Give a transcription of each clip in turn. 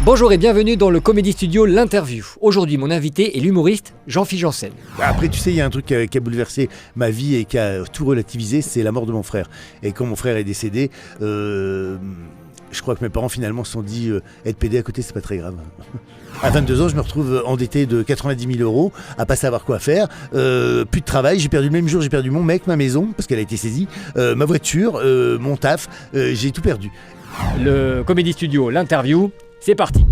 Bonjour et bienvenue dans le Comedy Studio L'Interview. Aujourd'hui, mon invité est l'humoriste Jean-Philippe Janssen. Après, tu sais, il y a un truc qui a bouleversé ma vie et qui a tout relativisé, c'est la mort de mon frère. Et quand mon frère est décédé, je crois que mes parents finalement se sont dit être pédé à côté, c'est pas très grave. À 22 ans, je me retrouve endetté de 90 000 euros, à pas savoir quoi faire, plus de travail, j'ai perdu le même jour, j'ai perdu mon mec, ma maison, parce qu'elle a été saisie, ma voiture, mon taf, j'ai tout perdu. Le Comedy Studio L'Interview, c'est parti.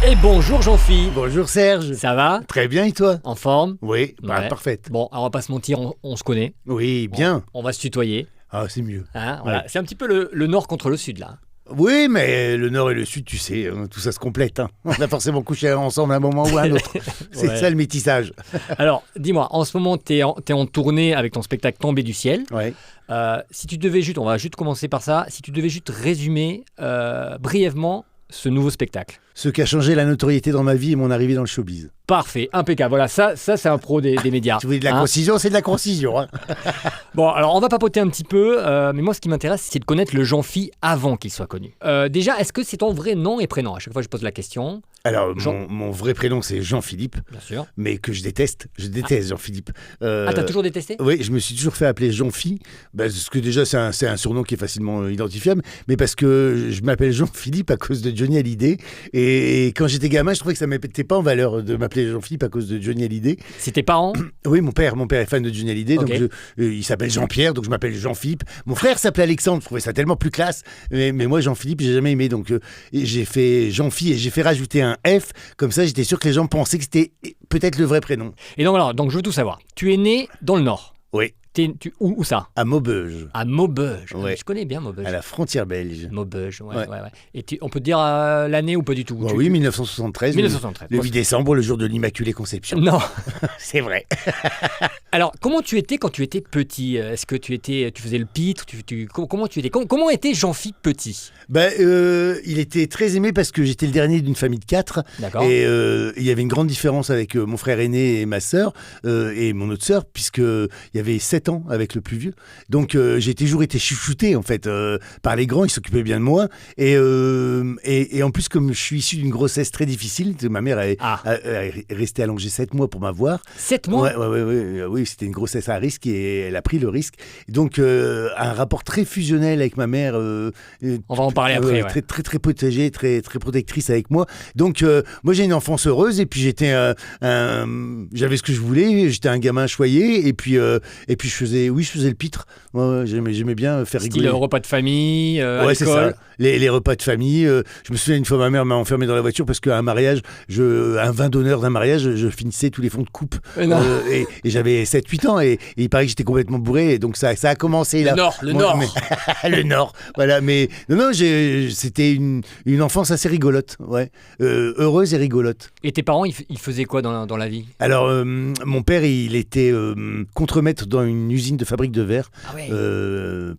Et bonjour Jean-Philippe. Bonjour Serge. Ça va? Très bien et toi? En forme? Oui, Ouais. parfaite. Bon, alors on va pas se mentir, on se connaît. Oui, bien. On va se tutoyer. Ah, c'est mieux. Hein, voilà. Ouais. C'est un petit peu le nord contre le sud là. Oui, mais le nord et le sud, tu sais, tout ça se complète. Hein. On a forcément couché ensemble à un moment ou à un autre. C'est Ouais. ça le métissage. Alors, dis-moi, en ce moment, t'es en tournée avec ton spectacle Tombé du ciel. Ouais. Si tu devais juste, on va juste commencer par ça, si tu devais juste résumer brièvement ce nouveau spectacle. Ce qui a changé la notoriété dans ma vie et mon arrivée dans le showbiz. Parfait, impeccable. Voilà, ça c'est un pro des médias. Tu voulais de la Hein. concision, c'est de la concision. Hein. Bon, alors on va papoter un petit peu, mais moi ce qui m'intéresse, c'est de connaître le Jean-Philippe avant qu'il soit connu. Déjà, est-ce que c'est ton vrai nom et prénom? À chaque fois, je pose la question. Alors, Jean- mon vrai prénom, c'est Jean-Philippe, Bien sûr. mais que je déteste. Je déteste Jean-Philippe. T'as toujours détesté? Oui, je me suis toujours fait appeler Jean-Phi, parce que déjà c'est un surnom qui est facilement identifiable, mais parce que je m'appelle Jean-Philippe à cause de Johnny Hallyday, et quand j'étais gamin, je trouvais que ça ne mettait pas en valeur de m'appeler Jean-Philippe à cause de Johnny Hallyday. C'est tes parents? Oui, mon père est fan de Johnny Hallyday, Ok. donc il s'appelle Jean-Pierre, donc je m'appelle Jean-Philippe. Mon frère s'appelait Alexandre, je trouvais ça tellement plus classe, mais moi Jean-Philippe, j'ai jamais aimé, donc j'ai fait Jean-Philippe et j'ai fait rajouter un F, comme ça j'étais sûr que les gens pensaient que c'était peut-être le vrai prénom. Et donc alors, je veux tout savoir. Tu es né dans le Nord. Oui, Où ça? à Maubeuge, À Maubeuge. Ouais. Je connais bien Maubeuge. à la frontière belge. Maubeuge, ouais. Ouais. Et on peut te dire l'année ou pas du tout? Bah oui, 1973. 1973. Le 8 décembre, le jour de l'Immaculée Conception. Non. C'est vrai. Alors, comment tu étais quand tu étais petit? Est-ce que tu faisais le pitre? Comment tu étais? Comment était Jean-Philippe petit? Il était très aimé parce que j'étais le dernier d'une famille de 4. D'accord. Et il y avait une grande différence avec mon frère aîné et ma sœur et mon autre sœur, puisqu'il y avait 7 ans avec le plus vieux. Donc j'ai toujours été chouchouté en fait par les grands, ils s'occupaient bien de moi. Et en plus, comme je suis issu d'une grossesse très difficile, ma mère est restée allongée 7 mois pour m'avoir. 7 mois? Oui, c'était une grossesse à risque et elle a pris le risque. Donc un rapport très fusionnel avec ma mère. On va en parler après. Ouais. Très, très, très protégée, très, très protectrice avec moi. Donc, moi, j'ai une enfance heureuse et puis j'avais ce que je voulais. J'étais un gamin choyé et puis je faisais le pitre. Ouais, j'aimais bien faire Style rigoler. repas de famille, à Ouais, c'est ça. l'école. Les repas de famille. Je me souviens une fois, ma mère m'a enfermé dans la voiture parce qu'à un mariage, un vin d'honneur d'un mariage, je finissais tous les fonds de coupe. Non. Et j'avais 7-8 ans et il paraît que j'étais complètement bourré. Et donc, ça a commencé là. Le Nord. Le Nord, voilà. Mais non, c'était une enfance assez rigolote, ouais, heureuse et rigolote. Et tes parents, ils faisaient quoi dans la vie? Alors, mon père, il était contremaître dans une usine de fabrique de verre, Ah ouais.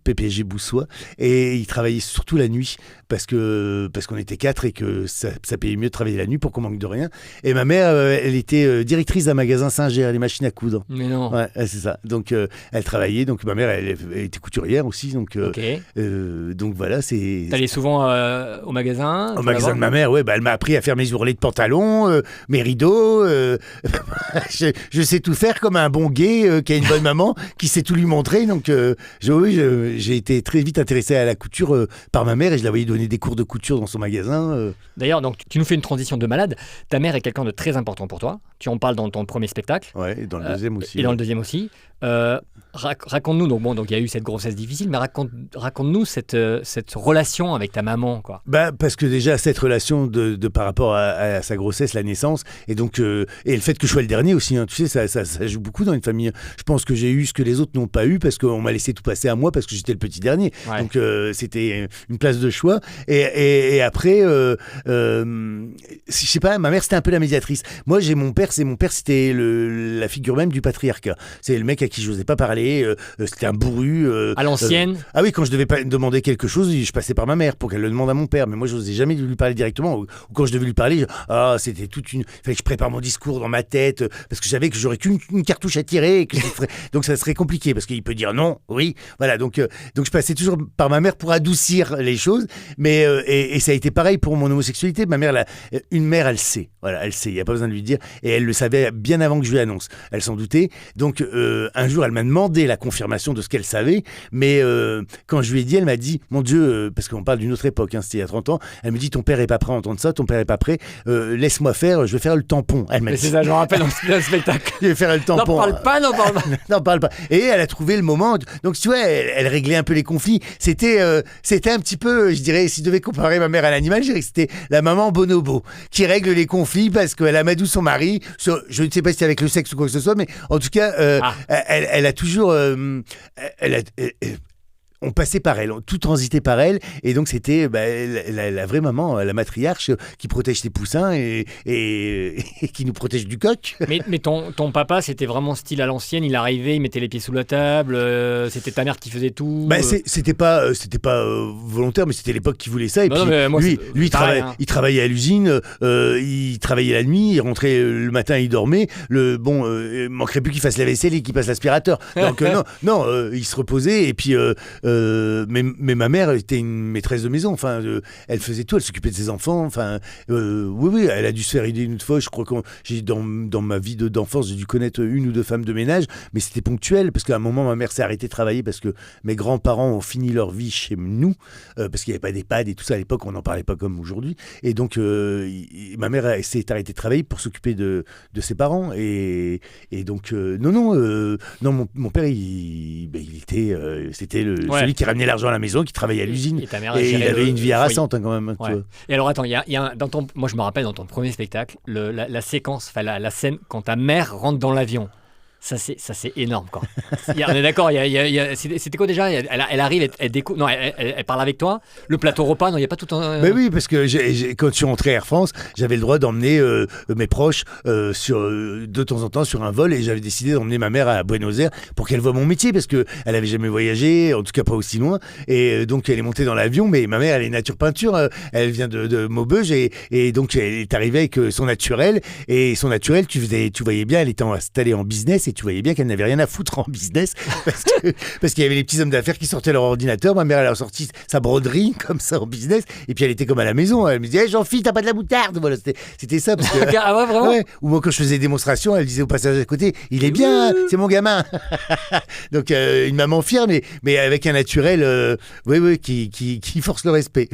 PPG Boussois, et il travaillait surtout la nuit parce qu'on était 4 et que ça payait mieux de travailler la nuit pour qu'on manque de rien. Et ma mère, elle était directrice d'un magasin Singer, les machines à coudre. Mais non. Ouais, c'est ça. Donc, elle travaillait. Donc, ma mère, elle était couturière aussi. Donc, Ok. donc voilà, c'est. T'allais souvent au magasin? Au pour magasin l'avoir de ma mère, ouais, elle m'a appris à faire mes ourlets de pantalon, mes rideaux. Je sais tout faire comme un bon gay qui a une bonne maman, qui sait tout lui montrer. Donc, j'ai été très vite intéressé à la couture par ma mère et je la voyais donner des cours de couture dans son magasin. D'ailleurs, donc tu nous fais une transition de malade. Ta mère est quelqu'un de très important pour toi. Tu en parles dans ton premier spectacle. Ouais, et dans le deuxième aussi. Et dans le deuxième aussi. Raconte-nous, donc il y a eu cette grossesse difficile, mais raconte-nous cette relation avec ta maman, quoi. Parce que déjà, cette relation de par rapport à sa grossesse, la naissance, et donc et le fait que je sois le dernier aussi, hein, tu sais, ça joue beaucoup dans une famille. Je pense que j'ai eu ce que les autres n'ont pas eu parce qu'on m'a laissé tout passer à moi parce que j'étais le petit dernier. Ouais. Donc c'était une place de choix. Et après, je sais pas, ma mère c'était un peu la médiatrice. Moi, j'ai mon père, mon père, c'était la figure même du patriarcat. C'est le mec à qui je n'osais pas parler. C'était un bourru. À l'ancienne. Ah oui, quand je devais pas demander quelque chose, je passais par ma mère pour qu'elle le demande à mon père. Mais moi, je n'osais jamais lui parler directement. Ou quand je devais lui parler, c'était il fallait que je prépare mon discours dans ma tête parce que je savais que j'aurais qu'une cartouche à tirer. Et que donc ça serait compliqué parce qu'il peut dire non, oui. Voilà, donc je passais toujours par ma mère pour adoucir les choses. Mais et ça a été pareil pour mon homosexualité. Ma mère, une mère, elle sait. Voilà, elle sait. Il n'y a pas besoin de lui dire. Et elle le savait bien avant que je lui annonce. Elle s'en doutait. Donc un jour, elle m'a demandé la confirmation de ce qu'elle savait. Mais quand je lui ai dit, elle m'a dit, mon Dieu, parce qu'on parle d'une autre époque, c'était il y a 30 ans, elle me dit, ton père est pas prêt à entendre ça, ton père est pas prêt, laisse-moi faire, je vais faire le tampon. Elle m'a dit. C'est ça, je me rappelle dans le spectacle. Je vais faire le tampon. N'en parle pas. N'en parle pas. Et elle a trouvé le moment. Donc tu vois, elle réglait un peu les conflits. C'était un petit peu, je dirais, si je devais comparer ma mère à l'animal, je dirais que c'était la maman bonobo qui règle les conflits parce qu'elle amadoue son mari. Je ne sais pas si c'est avec le sexe ou quoi que ce soit, mais en tout cas, elle a toujours, on passait par elle, tout transité par elle, et donc c'était la vraie maman, la matriarche qui protège ses poussins et qui nous protège du coq. Mais ton papa, c'était vraiment style à l'ancienne, il arrivait, il mettait les pieds sous la table, c'était ta mère qui faisait tout. C'était pas volontaire, mais c'était l'époque qui voulait ça. Et puis lui, il travaillait à l'usine, il travaillait la nuit, il rentrait le matin, il dormait. Il manquerait plus qu'il fasse la vaisselle et qu'il passe l'aspirateur. Donc il se reposait et puis. Mais ma mère était une maîtresse de maison. Enfin, elle faisait tout. Elle s'occupait de ses enfants. Enfin, oui, elle a dû se faire aider une fois. Je crois que dans ma vie d'enfance, j'ai dû connaître une ou deux femmes de ménage, mais c'était ponctuel parce qu'à un moment, ma mère s'est arrêtée de travailler parce que mes grands-parents ont fini leur vie chez nous parce qu'il n'y avait pas d'EHPAD et tout ça à l'époque. On n'en parlait pas comme aujourd'hui. Et donc, ma mère s'est arrêtée de travailler pour s'occuper de ses parents. Et donc, non, mon père, c'était celui qui ramenait l'argent à la maison, qui travaillait à l'usine. Et il avait une vie harassante quand même. Ouais. Et alors attends, moi je me rappelle dans ton premier spectacle, la séquence, la scène quand ta mère rentre dans l'avion. Ça c'est énorme quoi. On est d'accord. C'était quoi déjà ? Elle arrive, elle découvre. Non, elle parle avec toi. Le plateau repas, non, il y a pas tout un. Mais oui, parce que quand je suis rentré à Air France, j'avais le droit d'emmener mes proches de temps en temps sur un vol, et j'avais décidé d'emmener ma mère à Buenos Aires pour qu'elle voie mon métier parce que elle avait jamais voyagé, en tout cas pas aussi loin. Et donc elle est montée dans l'avion, mais ma mère elle est nature peinture, elle vient de Maubeuge et donc elle est arrivée avec son naturel, et son naturel tu voyais bien, elle était installée en business. Et tu voyais bien qu'elle n'avait rien à foutre en business parce qu'il y avait les petits hommes d'affaires qui sortaient leur ordinateur. Ma mère, elle a sorti sa broderie comme ça en business, et puis elle était comme à la maison. Elle me disait, Jean-Philippe, t'as pas de la moutarde. Voilà, c'était ça. Parce que, ah ouais, vraiment. Ouais. Ou moi, quand je faisais des démonstrations, elle disait au passage à côté, il est bien, c'est mon gamin. Donc une maman fière, mais avec un naturel qui force le respect.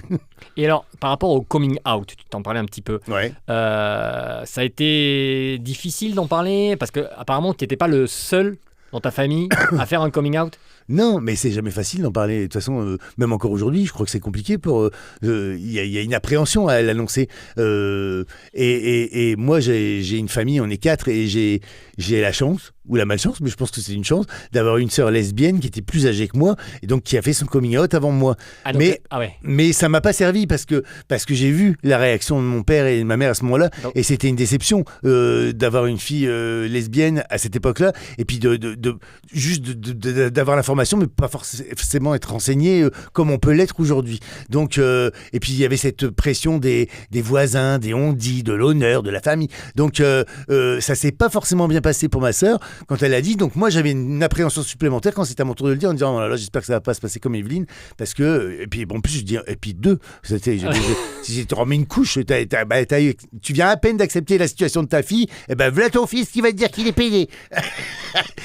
Et alors, par rapport au coming out, tu t'en parlais un petit peu. Ouais. Ça a été difficile d'en parler parce que apparemment tu n'étais pas le seul dans ta famille à faire un coming out. Non, mais c'est jamais facile d'en parler. De toute façon, même encore aujourd'hui, je crois que c'est compliqué. Il y a une appréhension à l'annoncer. Et moi, j'ai une famille, on est 4, et j'ai la chance, ou la malchance, mais je pense que c'est une chance, d'avoir une sœur lesbienne qui était plus âgée que moi, et donc qui a fait son coming out avant moi. Mais ça m'a pas servi parce que j'ai vu la réaction de mon père et de ma mère à ce moment-là, et c'était une déception d'avoir une fille lesbienne à cette époque-là, et puis juste d'avoir l'information, mais pas forcément être renseigné comme on peut l'être aujourd'hui. Donc, et puis il y avait cette pression des voisins, des on-dit, de l'honneur, de la famille. Donc ça s'est pas forcément bien passé pour ma sœur quand elle a dit. Donc moi j'avais une appréhension supplémentaire quand c'était à mon tour de le dire, en disant oh là là, j'espère que ça va pas se passer comme Evelyne, parce que et puis bon, en plus je dis, et puis si tu te remets une couche, tu viens à peine d'accepter la situation de ta fille, et ben voilà ton fils qui va te dire qu'il est payé.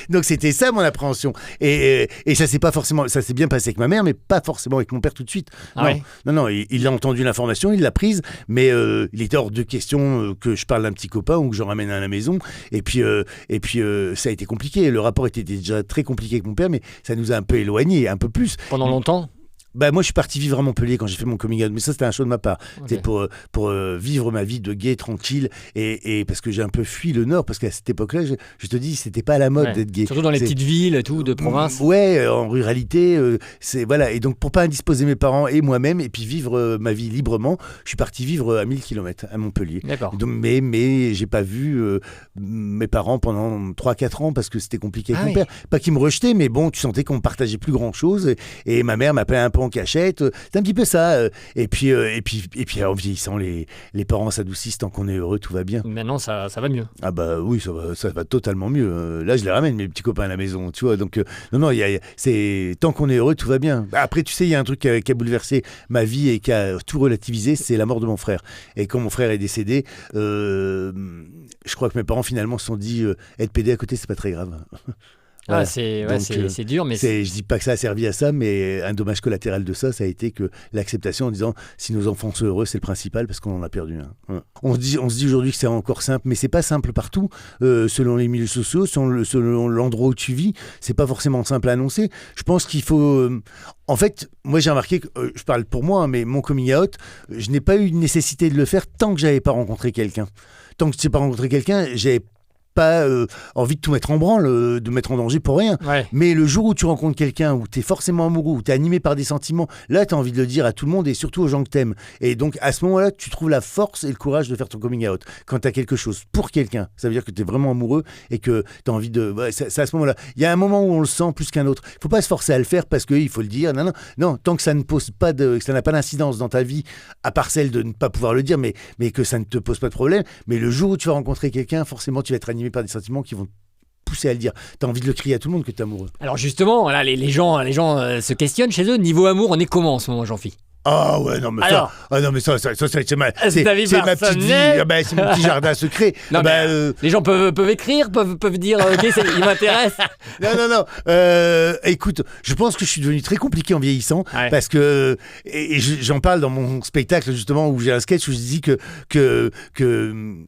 Donc c'était ça mon appréhension, et ça s'est bien passé avec ma mère, mais pas forcément avec mon père tout de suite. Non, il a entendu l'information, il l'a prise, mais il était hors de question que je parle d'un petit copain ou que je ramène à la maison. Et puis ça a été compliqué. Le rapport était déjà très compliqué avec mon père, mais ça nous a un peu éloignés, un peu plus. Pendant longtemps. Bah moi je suis parti vivre à Montpellier quand j'ai fait mon coming out, mais ça c'était un choix de ma part. Ok. C'est pour vivre ma vie de gay tranquille et parce que j'ai un peu fui le Nord parce qu'à cette époque-là je te dis c'était pas à la mode Ouais. d'être gay. Surtout dans les C'est- petites villes et tout, de province. Ouais, en ruralité, c'est voilà. Et donc pour pas indisposer mes parents et moi-même et puis vivre ma vie librement, je suis parti vivre à 1000 km à Montpellier. D'accord. Donc, mais j'ai pas vu mes parents pendant 3-4 ans parce que c'était compliqué avec Ah mon oui. père. Pas qu'ils me rejetaient, mais bon, tu sentais qu'on partageait plus grand chose. Et ma mère m'appelait un peu en cachette. C'est un petit peu ça. Et puis en vieillissant, les parents s'adoucissent tant qu'on est heureux, tout va bien. Maintenant, ça va mieux. Ah bah oui, ça va totalement mieux. Là, je les ramène, mes petits copains à la maison, tu vois. Donc, non, c'est tant qu'on est heureux, tout va bien. Après, tu sais, il y a un truc qui a bouleversé ma vie et qui a tout relativisé, c'est la mort de mon frère. Et quand mon frère est décédé, je crois que mes parents finalement se sont dit, être pédé à côté, c'est pas très grave. Ah, Voilà. c'est Donc, c'est dur, mais Je dis pas que ça a servi à ça, mais un dommage collatéral de ça, ça a été que l'acceptation en disant si nos enfants sont heureux, c'est le principal parce qu'on en a perdu un. Ouais. On se dit aujourd'hui que c'est encore simple, mais c'est pas simple partout. Selon les milieux sociaux, selon l'endroit où tu vis, c'est pas forcément simple à annoncer. Je pense qu'il faut. En fait, moi j'ai remarqué que je parle pour moi, hein, mais mon coming out, je n'ai pas eu de nécessité de le faire tant que j'avais pas rencontré quelqu'un. Tant que je n'ai pas rencontré quelqu'un, j'avais pas envie de tout mettre en branle, de mettre en danger pour rien. ouais. Mais le jour où tu rencontres quelqu'un, où tu es forcément amoureux, où tu es animé par des sentiments, là, tu as envie de le dire à tout le monde et surtout aux gens que tu aimes. Et donc, à ce moment-là, tu trouves la force et le courage de faire ton coming out. Quand tu as quelque chose pour quelqu'un, ça veut dire que tu es vraiment amoureux et que tu as envie de... Ouais, c'est à ce moment-là. Il y a un moment où on le sent plus qu'un autre. Il faut pas se forcer à le faire parce qu'il faut le dire. Non, tant que ça ne pose pas que ça n'a pas d'incidence dans ta vie, à part celle de ne pas pouvoir le dire, mais que ça ne te pose pas de problème. Mais le jour où tu vas rencontrer quelqu'un, forcément, tu vas être animé par des sentiments qui vont pousser à le dire. T'as envie de le crier à tout le monde que t'es amoureux. Alors justement, là, les gens se questionnent chez eux. Niveau amour, on est comment en ce moment, Jean-Phi? Ah ouais, non mais Alors, ça c'est ma, est-ce que ta vie c'est ma petite vie, personnelle c'est mon petit jardin secret. Non, mais, les gens peuvent écrire, peuvent dire ok, il m'intéresse. Non. Écoute, je pense que je suis devenu très compliqué en vieillissant Ouais. parce que et j'en parle dans mon spectacle justement où j'ai un sketch où je dis que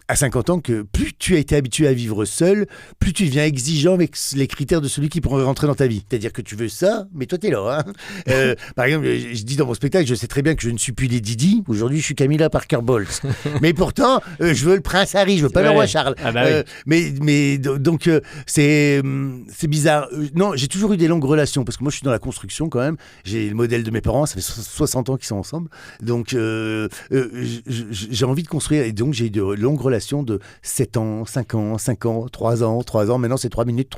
à 50 ans que plus tu as été habitué à vivre seul, plus tu deviens exigeant avec les critères de celui qui pourrait rentrer dans ta vie. C'est-à-dire que tu veux ça, mais toi t'es là. Hein. Par exemple, je dis dans mon spectacle, je sais très bien que je ne suis plus Lady Di. Aujourd'hui, je suis Camilla Parker Bowles. Mais pourtant, je veux le prince Harry, je veux pas le Ouais. roi Charles. Ah bah oui. Donc c'est bizarre. Non, j'ai toujours eu des longues relations parce que moi je suis dans la construction quand même. J'ai le modèle de mes parents, ça fait 60 ans qu'ils sont ensemble. Donc j'ai envie de construire et donc j'ai eu de longues relations de 7 ans, 5 ans, 5 ans, 3 ans. Maintenant c'est 3 minutes.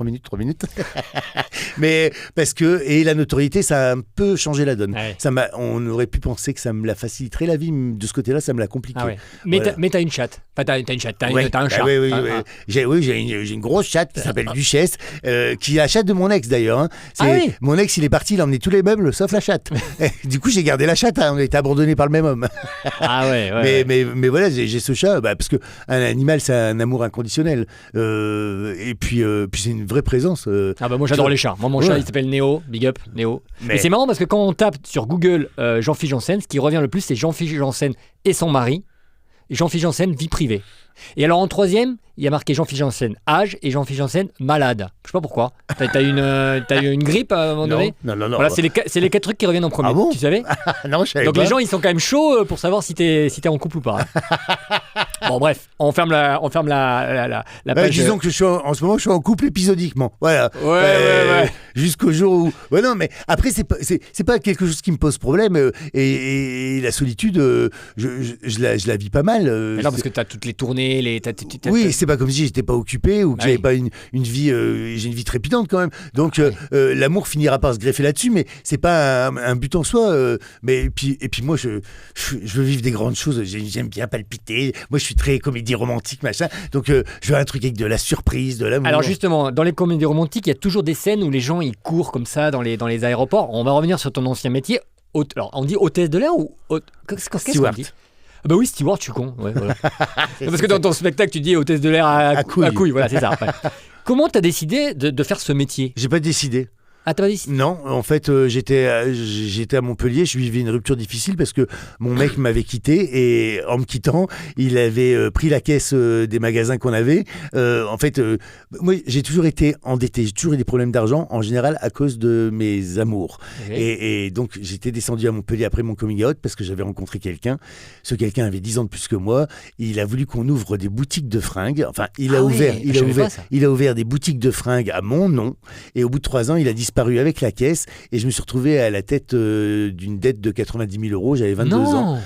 Mais parce que et la notoriété ça a un peu changé la donne. Ouais. On aurait pu penser que ça me la faciliterait la vie, mais de ce côté-là ça me l'a compliqué. Ah ouais. Mais Voilà. t'as une chatte. Enfin, t'as une chatte. T'as Ouais. un chat. Oui. Ah. J'ai une grosse chatte qui s'appelle Duchesse, qui est la chatte de mon ex d'ailleurs. Hein. Ah oui. Mon ex, il est parti, il a emmené tous les meubles sauf la chatte. Du coup, j'ai gardé la chatte, hein. On a été abandonnés par le même homme. Ah ouais. Mais voilà, j'ai ce chat, parce que un animal, c'est un amour inconditionnel. Et puis c'est une vraie présence. Ah bah moi j'adore tu- les chats. Moi mon Ouais. chat il s'appelle Néo, big up Néo. Mais- Et c'est marrant parce que quand on tape sur Google Jean-Philippe Janssen, ce qui revient le plus c'est Jean-Philippe Janssen et son mari. Jean-Philippe Janssen vie privée. Et alors en troisième, il y a marqué Jean-Philippe Janssen âge et Jean-Philippe Janssen malade. Je sais pas pourquoi. T'as eu une grippe à un moment donné. Non. Voilà, c'est les 4 trucs qui reviennent en premier. Ah bon Tu savais? Non, je savais Donc pas. les gens ils sont quand même chauds pour savoir si t'es en couple ou pas. Bon bref, on ferme la page. Disons que en ce moment, je suis en couple épisodiquement. Voilà. Ouais. Jusqu'au jour où. Ouais, non, mais après, c'est pas quelque chose qui me pose problème. Et la solitude, je la vis pas mal. Mais non parce que t'as toutes les tournées, Oui, c'est pas comme si j'étais pas occupé ou que Ah j'avais oui. pas une vie. J'ai une vie trépidante quand même. Donc l'amour finira par se greffer là-dessus, mais c'est pas un but en soi. Et puis moi, je veux vivre des grandes choses. J'aime bien palpiter. Moi, je suis très comédie romantique, machin. Donc je veux un truc avec de la surprise, de l'amour. Alors justement, dans les comédies romantiques, il y a toujours des scènes où les gens ils courent comme ça dans les aéroports. On va revenir sur ton ancien métier. Alors on dit hôtesse de l'air ou qu'est-ce qu'on Steward. dit? Ah bah oui, Steward, je suis con. Ouais, voilà. Non, parce que dans ton spectacle, tu dis hôtesse de l'air à À couille. couille. Voilà, c'est ça. Ouais. Comment t'as décidé de faire ce métier? J'ai pas décidé. Ah, t'as pas dit? Non, en fait, j'étais à Montpellier, je vivais une rupture difficile parce que mon mec m'avait quitté et en me quittant, il avait pris la caisse des magasins qu'on avait. En fait, moi, j'ai toujours été endetté, j'ai toujours eu des problèmes d'argent, en général à cause de mes amours. Okay. Et donc, j'étais descendu à Montpellier après mon coming out parce que j'avais rencontré quelqu'un. Ce quelqu'un avait 10 ans de plus que moi. Il a voulu qu'on ouvre des boutiques de fringues. Enfin, il a ouvert des boutiques de fringues à mon nom. Et au bout de 3 ans, il a disparu avec la caisse. Et je me suis retrouvé à la tête d'une dette de 90 000 €. J'avais 22 ans.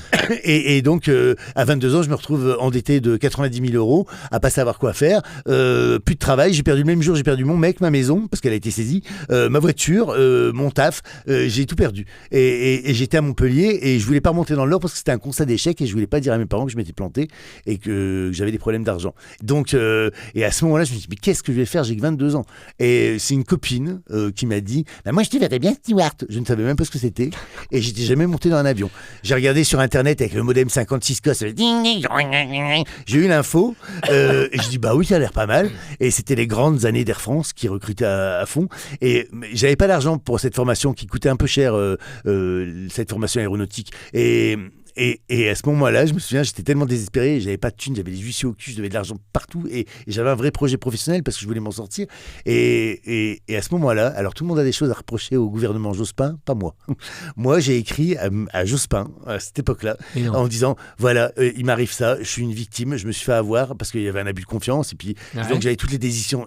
Et donc, à 22 ans, je me retrouve endetté de 90 000 € à pas savoir quoi faire. Plus de travail. J'ai perdu le même jour, j'ai perdu mon mec, ma maison, parce qu'elle a été saisie, ma voiture, mon taf. J'ai tout perdu. Et j'étais à Montpellier et je voulais pas remonter dans le Nord parce que c'était un constat d'échec et je voulais pas dire à mes parents que je m'étais planté et que j'avais des problèmes d'argent. Donc, et à ce moment-là, je me suis dit, mais qu'est-ce que je vais faire? J'ai que 22 ans. Et c'est une copine qui m'a dit, bah, moi je te verrais bien steward. Je ne savais même pas ce que c'était et j'étais jamais monté dans un avion. J'ai regardé sur internet avec le modem 56 cos, j'ai eu l'info et je dis bah oui, ça a l'air pas mal. Et c'était les grandes années d'Air France qui recrutaient à fond et j'avais pas d'argent pour cette formation qui coûtait un peu cher, cette formation aéronautique. Et à ce moment-là, je me souviens, j'étais tellement désespéré, j'avais pas de thunes, j'avais des huissiers au cul, je devais de l'argent partout et j'avais un vrai projet professionnel parce que je voulais m'en sortir. Et à ce moment-là, alors tout le monde a des choses à reprocher au gouvernement Jospin, pas moi. Moi, j'ai écrit à Jospin à cette époque-là en disant voilà, il m'arrive ça, je suis une victime, je me suis fait avoir parce qu'il y avait un abus de confiance et puis donc j'avais toutes les décisions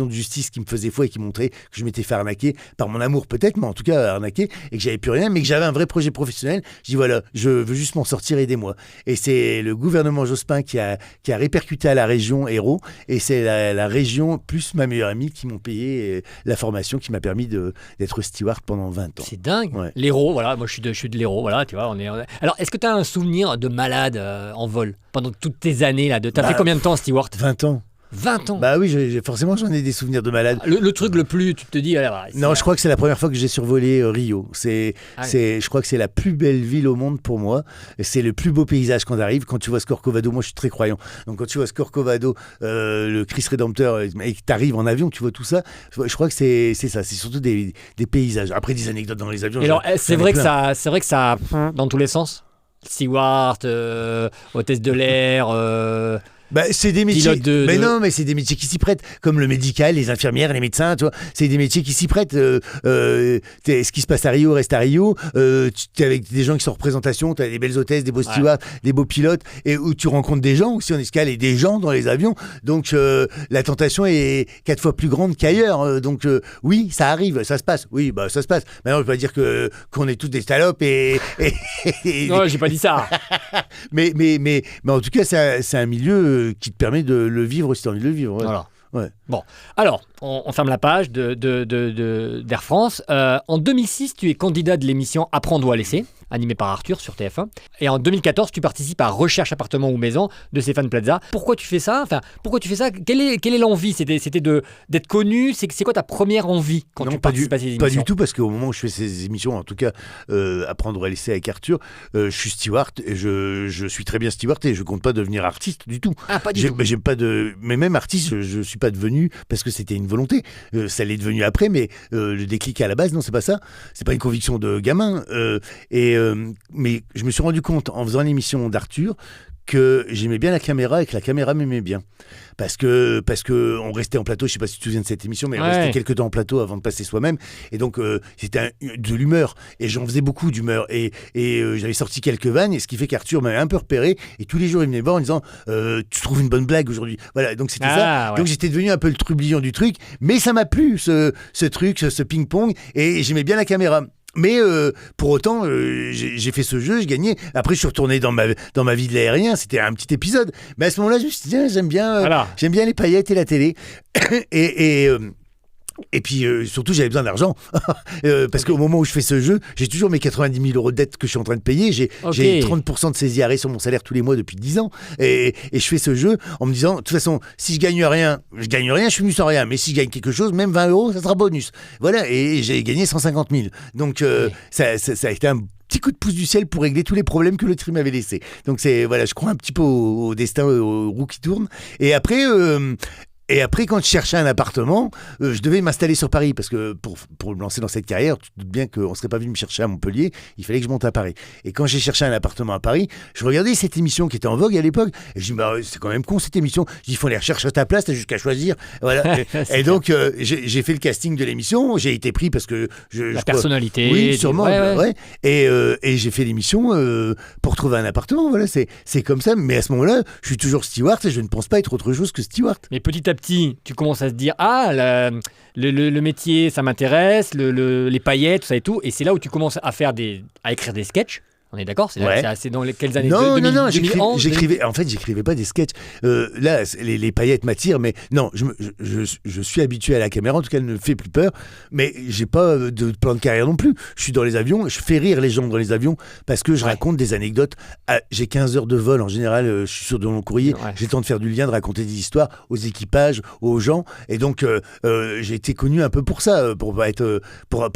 de justice qui me faisaient foi et qui montraient que je m'étais fait arnaquer par mon amour peut-être, mais en tout cas arnaquer et que j'avais plus rien, mais que j'avais un vrai projet professionnel. Je dis voilà, je veux juste m'en sortir, aidez-moi. Et c'est le gouvernement Jospin qui a répercuté à la région Hérault et c'est la région plus ma meilleure amie qui m'ont payé la formation qui m'a permis d'être steward pendant 20 ans. C'est dingue. Ouais. L'Hérault, voilà, moi je suis de l'Hérault, voilà, tu vois. Alors, est-ce que tu as un souvenir de malade en vol pendant toutes tes années là? T'as fait combien de temps steward? 20 ans. 20 ans. Bah oui, forcément j'en ai des souvenirs de malade. Le truc le plus, tu te dis... Non, je crois que c'est la première fois que j'ai survolé Rio. Je crois que c'est la plus belle ville au monde pour moi. C'est le plus beau paysage quand on arrive. Quand tu vois ce Corcovado, moi je suis très croyant. Donc quand tu vois ce Corcovado, le Christ Rédempteur, et que tu arrives en avion, tu vois tout ça. Je crois que c'est ça. C'est surtout des paysages. Après des anecdotes dans les avions. Et alors, c'est vrai que ça dans tous les sens. Steward, hôtesse de l'air... Bah, c'est des métiers. Non, mais c'est des métiers qui s'y prêtent, comme le médical, les infirmières, les médecins, tu vois. C'est des métiers qui s'y prêtent. Ce qui se passe à Rio reste à Rio. T'es avec des gens qui sont en représentation, t'as des belles hôtesses, des beaux stewards, des beaux pilotes, et où tu rencontres des gens aussi en escale et des gens dans les avions. Donc la tentation est 4 fois plus grande qu'ailleurs. Donc oui, ça arrive, ça se passe. Oui, bah ça se passe. Maintenant, on peut pas dire qu'on est tous des salopes et non, j'ai pas dit ça. mais en tout cas, c'est un milieu qui te permet de le vivre si tu as envie de le vivre. Ouais. Voilà. Ouais. Bon, alors, on ferme la page d'Air France. En 2006, tu es candidat de l'émission Apprendre ou à laisser, animée par Arthur sur TF1. Et en 2014, tu participes à Recherche appartement ou maison de Stéphane Plaza. Pourquoi tu fais ça? Quelle est l'envie? C'était d'être connu? C'est quoi ta première envie quand tu participes à ces émissions? Pas du tout, parce qu'au moment où je fais ces émissions, en tout cas, Apprendre ou à laisser avec Arthur, je suis steward et je suis très bien steward et je compte pas devenir artiste du tout. Ah, pas du tout. Mais même artiste, je suis pas devenu parce que c'était une volonté. Ça l'est devenu après, mais le déclic à la base, non, c'est pas ça. C'est pas une conviction de gamin. Mais je me suis rendu compte en faisant l'émission d'Arthur que j'aimais bien la caméra et que la caméra m'aimait bien. Parce que on restait en plateau, je sais pas si tu te souviens de cette émission, mais on restait quelques temps en plateau avant de passer soi-même. Et donc, c'était de l'humeur. Et j'en faisais beaucoup d'humeur. Et j'avais sorti quelques vannes, et ce qui fait qu'Arthur m'avait un peu repéré. Et tous les jours, il venait me voir en disant tu trouves une bonne blague aujourd'hui. Voilà, donc c'était ça. Ouais. Donc j'étais devenu un peu le trublion du truc. Mais ça m'a plu, ce truc, ce ping-pong. Et j'aimais bien la caméra. Mais pour autant, j'ai fait ce jeu, j'ai gagné. Après, je suis retourné dans ma vie de l'aérien. C'était un petit épisode. Mais à ce moment-là, je me suis dit, j'aime bien les paillettes et la télé. Et puis surtout j'avais besoin d'argent parce qu'au moment où je fais ce jeu, j'ai toujours mes 90 000 € de dettes que je suis en train de payer. J'ai 30% de saisie arrêt sur mon salaire tous les mois depuis 10 ans et je fais ce jeu en me disant de toute façon si je gagne rien, je suis venu sans rien, mais si je gagne quelque chose, même 20 €, ça sera bonus. Voilà, et j'ai gagné 150 000. Donc ça a été un petit coup de pouce du ciel pour régler tous les problèmes que le tri m'avait laissés. Donc je crois un petit peu au destin, aux roues qui tournent. Et après Et après, quand je cherchais un appartement, je devais m'installer sur Paris parce que pour me lancer dans cette carrière, tu te doutes bien qu'on ne serait pas venu me chercher à Montpellier, il fallait que je monte à Paris. Et quand j'ai cherché un appartement à Paris, je regardais cette émission qui était en vogue à l'époque et je dis c'est quand même con cette émission. Je dis il faut aller rechercher à ta place, t'as jusqu'à choisir. Voilà. et donc j'ai fait le casting de l'émission, j'ai été pris parce que personnalité. Oui, sûrement. Ouais. Et j'ai fait l'émission pour trouver un appartement. Voilà, c'est comme ça. Mais à ce moment-là, je suis toujours steward et je ne pense pas être autre chose que steward. Mais petit à petit, tu commences à se dire le métier, ça m'intéresse, les paillettes, tout ça et tout. Et c'est là où tu commences à écrire des sketchs. On est d'accord, c'est dans quelles années? Non, 2011, j'écrivais. En fait, j'écrivais pas des sketchs. Là, les paillettes m'attirent, mais non, je suis habitué à la caméra. En tout cas, elle ne me fait plus peur. Mais j'ai pas de plan de carrière non plus. Je suis dans les avions, je fais rire les gens dans les avions parce que je raconte des anecdotes. J'ai 15 heures de vol en général. Je suis sur de long courrier. Ouais. J'ai le temps de faire du lien, de raconter des histoires aux équipages, aux gens. Et donc, j'ai été connu un peu pour ça, pour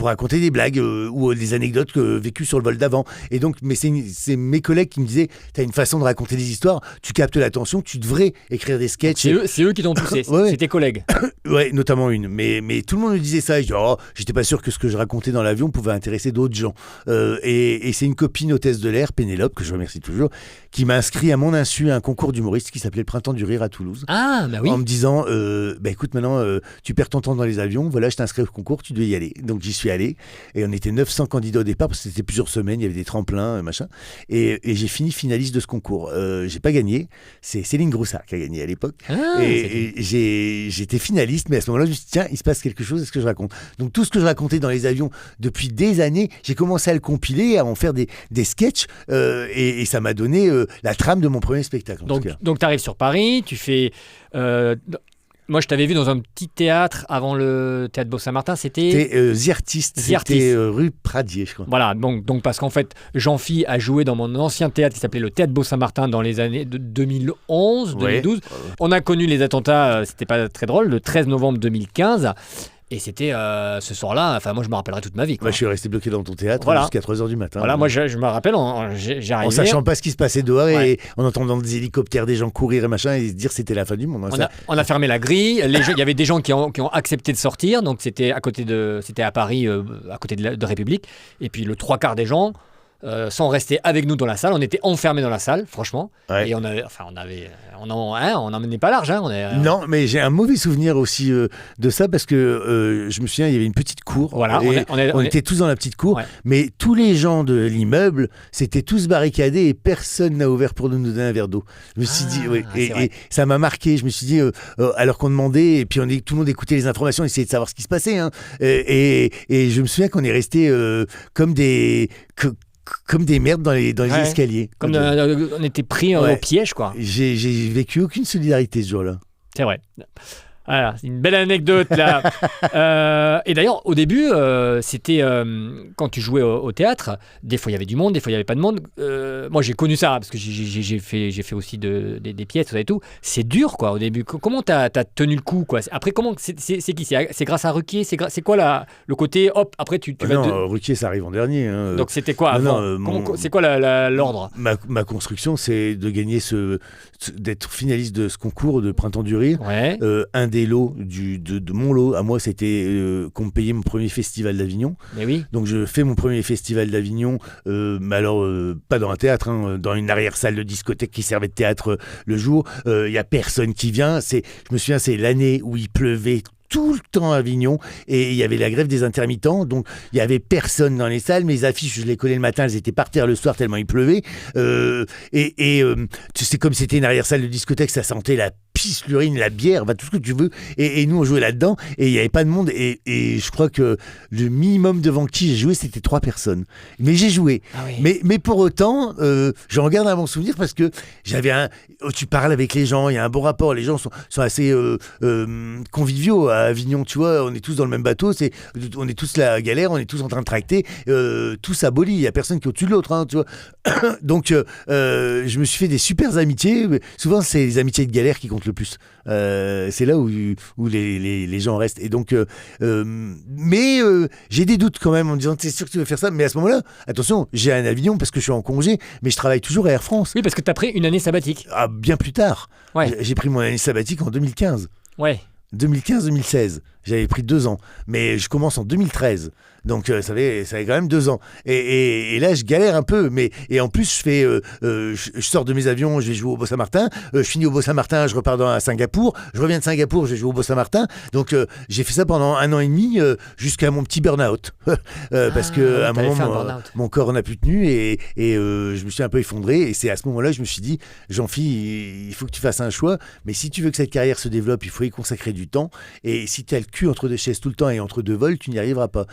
raconter des blagues ou des anecdotes vécues sur le vol d'avant. Et donc mais c'est mes collègues qui me disaient t'as une façon de raconter des histoires, tu captes l'attention, tu devrais écrire des sketchs. C'est eux qui t'ont poussé, ouais. C'est tes collègues. Ouais, notamment une. Mais tout le monde me disait ça. Je dis, j'étais pas sûr que ce que je racontais dans l'avion pouvait intéresser d'autres gens. Et c'est une copine hôtesse de l'air, Pénélope, que je remercie toujours, qui m'a inscrit à mon insu à un concours d'humoriste qui s'appelait le Printemps du Rire à Toulouse. Ah, bah oui. En me disant, écoute, maintenant, tu perds ton temps dans les avions, voilà, je t'inscris au concours, tu dois y aller. Donc j'y suis allé. Et on était 900 candidats au départ, parce que c'était plusieurs semaines, il y avait des tremplins, machin. Et j'ai fini finaliste de ce concours. J'ai pas gagné. C'est Céline Groussard qui a gagné à l'époque. Ah, et j'étais finaliste, mais à ce moment-là, je me suis dit, tiens, il se passe quelque chose, est-ce que je raconte? Donc tout ce que je racontais dans les avions depuis des années, j'ai commencé à le compiler, à en faire des sketchs, et ça m'a donné la trame de mon premier spectacle. Donc tu arrives sur Paris, tu fais... Moi, je t'avais vu dans un petit théâtre avant le théâtre Beau-Saint-Martin. C'était Ziertiste. C'était rue Pradier, je crois. Voilà, donc parce qu'en fait, Jean-Phi a joué dans mon ancien théâtre qui s'appelait le théâtre Beau-Saint-Martin dans les années de 2011, 2012. Ouais. On a connu les attentats, c'était pas très drôle, le 13 novembre 2015. Et c'était ce soir-là, moi je me rappellerai toute ma vie. Moi je suis resté bloqué dans ton théâtre jusqu'à 3h du matin. Voilà, moi je me rappelle, j'arrivais. En sachant pas ce qui se passait dehors et en entendant des hélicoptères, des gens courir et machin, et se dire c'était la fin du monde. On a fermé la grille, il y avait des gens qui ont accepté de sortir, donc c'était à Paris, à côté de République, et puis le 3/4 des gens. Sans rester avec nous dans la salle, on était enfermés dans la salle, franchement, et on n'en menait pas large. Non, mais j'ai un mauvais souvenir aussi de ça parce que je me souviens, il y avait une petite cour. Voilà, on était tous dans la petite cour, mais tous les gens de l'immeuble s'étaient tous barricadés et personne n'a ouvert pour nous donner un verre d'eau. Je me suis dit, et ça m'a marqué. Je me suis dit, alors qu'on demandait, et puis tout le monde écoutait les informations, essayait de savoir ce qui se passait. Et je me souviens qu'on est restés comme des merdes dans les escaliers. Comme on était pris au piège, quoi. J'ai vécu aucune solidarité ce jour-là. C'est vrai. Voilà, c'est une belle anecdote là. Et d'ailleurs, au début, c'était quand tu jouais au théâtre, des fois il y avait du monde, des fois il n'y avait pas de monde. Moi j'ai connu ça parce que j'ai fait aussi des pièces et tout. C'est dur quoi au début. Comment t'as tenu le coup quoi? Après comment c'est qui? C'est grâce à Ruquier? C'est quoi le côté hop après tu vas non, Ruquier ça arrive en dernier. Hein. Donc c'était quoi avant? C'est quoi l'ordre? Ma construction c'est de gagner d'être finaliste de ce concours de Printemps du Rire. Ouais. Un des lots de mon lot à moi c'était qu'on me payait mon premier festival d'Avignon. Mais oui. Donc je fais mon premier festival d'Avignon, mais alors pas dans un théâtre, dans une arrière-salle de discothèque qui servait de théâtre le jour. Il y a personne qui vient. Je me souviens, c'est l'année où il pleuvait tout le temps à Avignon et il y avait la grève des intermittents, donc il y avait personne dans les salles. Mes affiches, je les collais le matin, elles étaient par terre le soir tellement il pleuvait. Tu sais, comme c'était une arrière-salle de discothèque, ça sentait la pisse, l'urine, la bière, tout ce que tu veux. Et nous, on jouait là-dedans et il n'y avait pas de monde. Et je crois que le minimum devant qui j'ai joué, c'était 3 personnes. Mais j'ai joué. Ah oui. Mais pour autant, j'en garde un bon souvenir parce que tu parles avec les gens, il y a un bon rapport. Les gens sont assez conviviaux à Avignon, tu vois. On est tous dans le même bateau, on est tous la galère, on est tous en train de tracter, tous abolis. Il n'y a personne qui est au-dessus de l'autre, tu vois. Donc, je me suis fait des super amitiés. Souvent, c'est les amitiés de galère qui comptent le plus. C'est là où les gens restent. Et donc, mais j'ai des doutes quand même en me disant, t'es sûr que tu veux faire ça? Mais à ce moment-là, attention, j'ai un Avignon parce que je suis en congé, mais je travaille toujours à Air France. Oui, parce que t'as pris une année sabbatique. Bien plus tard. Ouais. J'ai pris mon année sabbatique en 2015. Ouais. 2015-2016. J'avais pris 2 ans. Mais je commence en 2013. Donc ça fait quand même 2 ans. Et là, je galère un peu. Et en plus, je sors de mes avions, je vais jouer au Beau-Saint-Martin. Je finis au Beau-Saint-Martin, je repars à Singapour. Je reviens de Singapour, je vais jouer au Beau-Saint-Martin. Donc j'ai fait ça pendant 1 an et demi jusqu'à mon petit burn-out. Parce qu'à un moment, mon corps n'a plus tenu et je me suis un peu effondré. Et c'est à ce moment-là que je me suis dit, Jean-Philippe, il faut que tu fasses un choix. Mais si tu veux que cette carrière se développe, il faut y consacrer du temps. Et si tu as le cul entre 2 chaises tout le temps et entre 2 vols, tu n'y arriveras pas.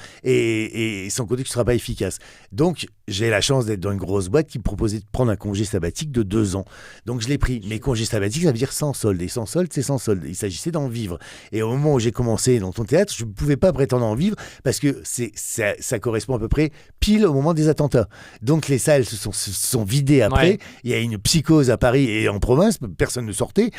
Et sans compter que tu ne seras pas efficace. Donc, j'ai la chance d'être dans une grosse boîte qui me proposait de prendre un congé sabbatique de 2 ans. Donc, je l'ai pris. Mais congé sabbatique, ça veut dire sans solde. Et sans solde, c'est sans solde. Il s'agissait d'en vivre. Et au moment où j'ai commencé dans ton théâtre, je ne pouvais pas prétendre en vivre parce que ça correspond à peu près pile au moment des attentats. Donc, les salles se sont vidées après. Ouais. Il y a une psychose à Paris et en province. Personne ne sortait.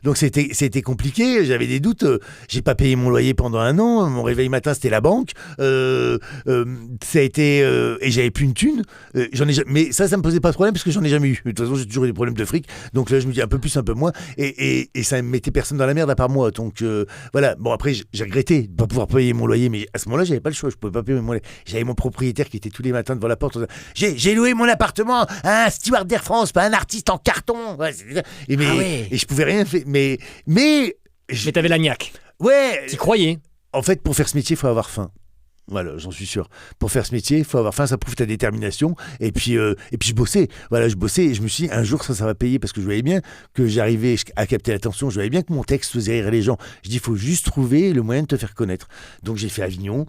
Donc, c'était compliqué. J'avais des doutes. J'ai pas payé mon loyer pendant 1 an. Mon réveil matin, c'était la banque. Ça a été et j'avais plus une thune. Mais ça me posait pas de problème parce que j'en ai jamais eu. De toute façon, j'ai toujours eu des problèmes de fric. Donc là, je me dis un peu plus, un peu moins. Et ça me mettait personne dans la merde à part moi. Donc voilà. Bon, après, j'ai regretté de pas pouvoir payer mon loyer, mais à ce moment-là, j'avais pas le choix. Je pouvais pas payer mon loyer. J'avais mon propriétaire qui était tous les matins devant la porte. J'ai loué mon appartement à un steward d'Air France, pas un artiste en carton. Ouais, et je pouvais rien faire. Mais t'avais la niaque. Ouais. T'y croyais. En fait, pour faire ce métier, il faut avoir faim. Voilà, j'en suis sûr. Pour faire ce métier, il faut avoir faim, ça prouve ta détermination. Et puis je bossais. Voilà, je bossais et je me suis dit, un jour, ça va payer parce que je voyais bien que j'arrivais à capter l'attention. Je voyais bien que mon texte faisait rire les gens. Je dis, il faut juste trouver le moyen de te faire connaître. Donc, j'ai fait Avignon.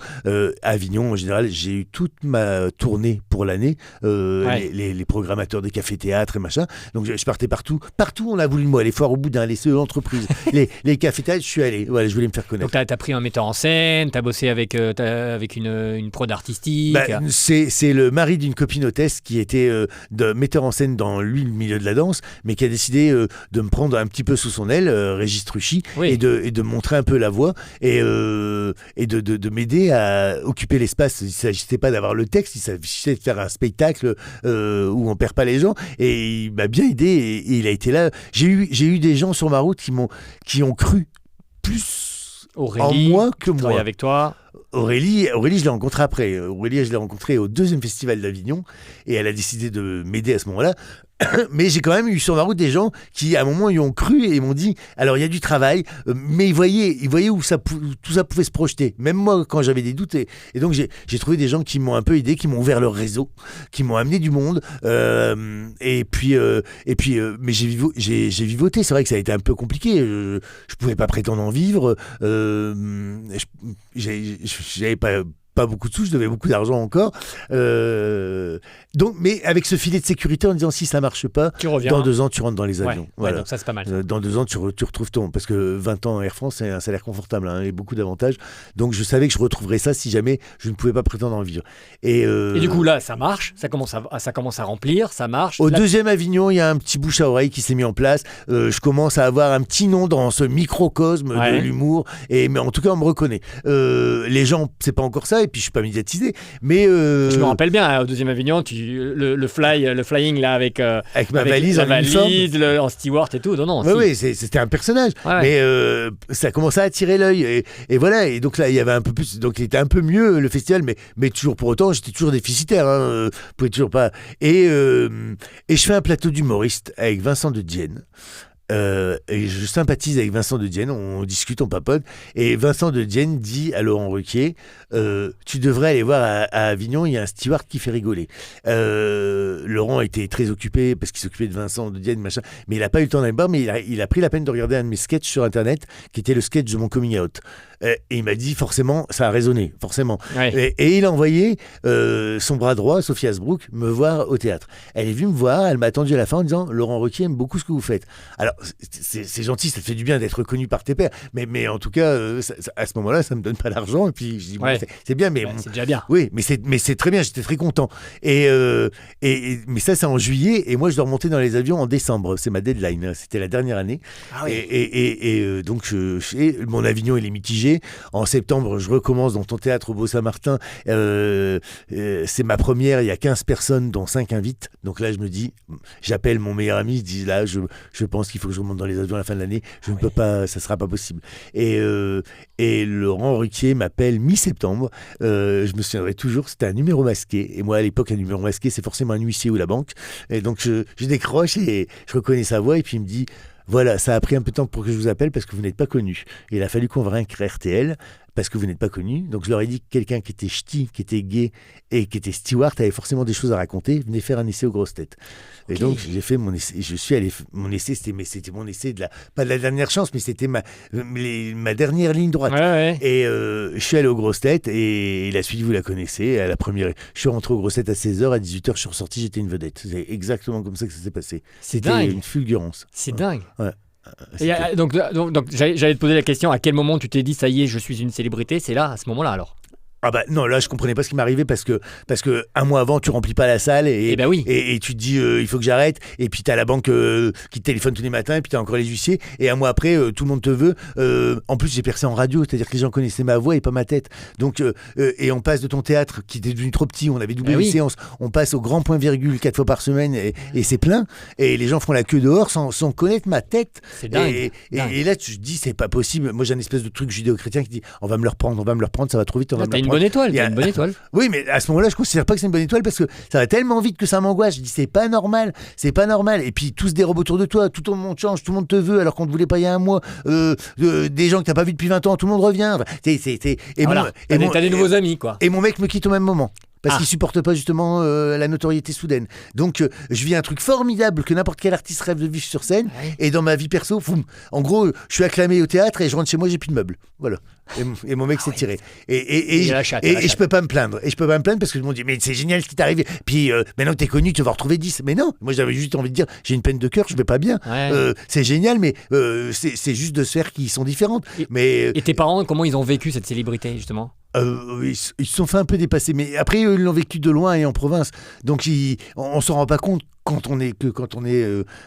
Avignon, en général, j'ai eu toute ma tournée pour l'année. Les programmateurs des cafés-théâtres et machin. Donc, je partais partout. Partout, on a voulu de moi. Les foires au boudin, les entreprises, les cafés-théâtres, je suis allé. Voilà, je voulais me faire connaître. Donc, t'as pris un metteur en scène, t'as bossé avec une prod artistique. C'est le mari d'une copine hôtesse qui était de metteur en scène dans le milieu de la danse, mais qui a décidé de me prendre un petit peu sous son aile, Régis Truchy, oui. et de montrer un peu la voix et de m'aider à occuper l'espace. Il ne s'agissait pas d'avoir le texte, il s'agissait de faire un spectacle où on perd pas les gens, et il m'a bien aidé et il a été là. J'ai eu des gens sur ma route qui ont cru plus Aurélie, en moi que moi. Avec toi. Aurélie, je l'ai rencontrée après. Aurélie, je l'ai rencontrée au 2e festival d'Avignon et elle a décidé de m'aider à ce moment-là. Mais j'ai quand même eu sur ma route des gens qui, à un moment, y ont cru et m'ont dit, alors il y a du travail, mais ils voyaient où tout ça pouvait se projeter. Même moi, quand j'avais des doutes. Et donc, j'ai trouvé des gens qui m'ont un peu aidé, qui m'ont ouvert leur réseau, qui m'ont amené du monde. Mais j'ai vivoté. C'est vrai que ça a été un peu compliqué. Je pouvais pas prétendre en vivre. J'avais pas beaucoup de sous, je devais beaucoup d'argent encore. Mais avec ce filet de sécurité en disant si ça marche pas, dans 2 ans tu rentres dans les avions. Ouais, voilà. Donc ça c'est pas mal. Dans 2 ans tu retrouves ton... Parce que 20 ans Air France c'est un salaire confortable et beaucoup d'avantages. Donc je savais que je retrouverais ça si jamais je ne pouvais pas prétendre en vivre. Et du coup là ça marche, ça commence à remplir, ça marche. Au 2e Avignon, il y a un petit bouche à oreille qui s'est mis en place. Je commence à avoir un petit nom dans ce microcosme de l'humour. Mais en tout cas on me reconnaît. Les gens, c'est pas encore ça. Et puis je suis pas médiatisé, mais je me rappelle bien au 2e Avignon, le flying là avec ma valise, en steward et tout. Non. Oui, c'était un personnage, mais ça commençait à attirer l'œil et voilà. Et donc là, il y avait un peu plus, donc il était un peu mieux le festival, mais toujours pour autant, j'étais toujours déficitaire. Pouvais toujours pas. Et je fais un plateau d'humoriste avec Vincent de Dienne. Et je sympathise avec Vincent de Dienne, on discute, on papote, et Vincent de Dienne dit à Laurent Ruquier, tu devrais aller voir à Avignon, il y a un steward qui fait rigoler. Laurent était très occupé parce qu'il s'occupait de Vincent de Dienne, machin, mais il n'a pas eu le temps d'aller voir, mais il a pris la peine de regarder un de mes sketchs sur internet qui était le sketch de mon coming out. Et il m'a dit forcément, ça a résonné, forcément. Ouais. Et il a envoyé son bras droit, Sophie Hasbrook, me voir au théâtre. Elle est venue me voir, elle m'a attendu à la fin en disant Laurent Ruquier aime beaucoup ce que vous faites. Alors, c'est gentil, ça te fait du bien d'être reconnu par tes pairs, mais en tout cas, à ce moment-là, ça me donne pas l'argent. Et puis je dis, c'est bien, mais c'est déjà bien. Oui, mais c'est très bien, j'étais très content. Mais ça, c'est en juillet, et moi, je dois remonter dans les avions en décembre. C'est ma deadline, c'était la dernière année. Ah oui. Donc, mon Avignon, il est mitigé. En septembre, je recommence dans ton théâtre au Beau-Saint-Martin. C'est ma première, il y a 15 personnes, dont 5 invitent. Donc là, je me dis, j'appelle mon meilleur ami, je dis là, je pense qu'il faut que je remonte dans les avions à la fin de l'année. Je ne peux pas, ça sera pas possible. Et Laurent Ruquier m'appelle mi-septembre. Je me souviendrai toujours, c'était un numéro masqué. Et moi, à l'époque, un numéro masqué, c'est forcément un huissier ou la banque. Et donc, je décroche et je reconnais sa voix. Et puis, il me dit, voilà, ça a pris un peu de temps pour que je vous appelle parce que vous n'êtes pas connu. Et il a fallu convaincre RTL parce que vous n'êtes pas connu. Donc, je leur ai dit que quelqu'un qui était ch'ti, qui était gay et qui était steward avait forcément des choses à raconter. Venez faire un essai aux grosses têtes. Et donc, j'ai fait mon essai. Je suis allé. Mon essai, c'était mon essai pas de la dernière chance, mais c'était ma dernière ligne droite. Ouais. Et je suis allé aux grosses têtes et la suite, vous la connaissez. À la première, je suis rentré aux grosses têtes à 16h, à 18h, je suis ressorti, j'étais une vedette. C'est exactement comme ça que ça s'est passé. C'était dingue. une fulgurance. C'est dingue. Ouais. Et, donc j'allais te poser la question, à quel moment tu t'es dit, ça y est, je suis une célébrité? C'est là, à ce moment-là, alors? Ah bah non, là je comprenais pas ce qui m'arrivait parce que un mois avant tu remplis pas la salle et tu te dis il faut que j'arrête, et puis t'as la banque qui te téléphone tous les matins, et puis t'as encore les huissiers, et un mois après tout le monde te veut. En plus j'ai percé en radio, c'est-à-dire que les gens connaissaient ma voix et pas ma tête, donc et on passe de ton théâtre qui était devenu trop petit, on avait doublé les séances, on passe au grand point virgule 4 fois par semaine et c'est plein, et les gens font la queue dehors sans connaître ma tête. C'est dingue. Et là tu te dis c'est pas possible. Moi j'ai un espèce de truc judéo-chrétien qui dit on va me le reprendre, ça va trop vite, on va me le reprendre. Bonne étoile, t'as une bonne étoile. Oui, mais à ce moment-là, je considère pas que c'est une bonne étoile parce que ça va tellement vite que ça m'angoisse. Je dis c'est pas normal. Et puis tout se dérobe autour de toi, tout le monde change, tout le monde te veut alors qu'on ne te voulait pas il y a un mois. Des gens que t'as pas vu depuis 20 ans, tout le monde revient. T'as des nouveaux amis, quoi. Et mon mec me quitte au même moment. Parce qu'il supporte pas justement la notoriété soudaine. Donc je vis un truc formidable que n'importe quel artiste rêve de vivre sur scène. Et dans ma vie perso, en gros, je suis acclamé au théâtre et je rentre chez moi, j'ai plus de meubles. Voilà. Et mon mec s'est tiré. Et je peux pas me plaindre. Et je peux pas me plaindre parce que je me dis mais c'est génial ce qui t'est arrivé. Puis maintenant que t'es connu, tu vas retrouver 10. Mais non, moi j'avais juste envie de dire j'ai une peine de cœur, je vais pas bien. C'est génial, mais c'est juste deux sphères qui sont différentes. Et tes parents, comment ils ont vécu cette célébrité justement? Ils se sont fait un peu dépasser, mais après ils l'ont vécu de loin et en province, donc on s'en rend pas compte quand on est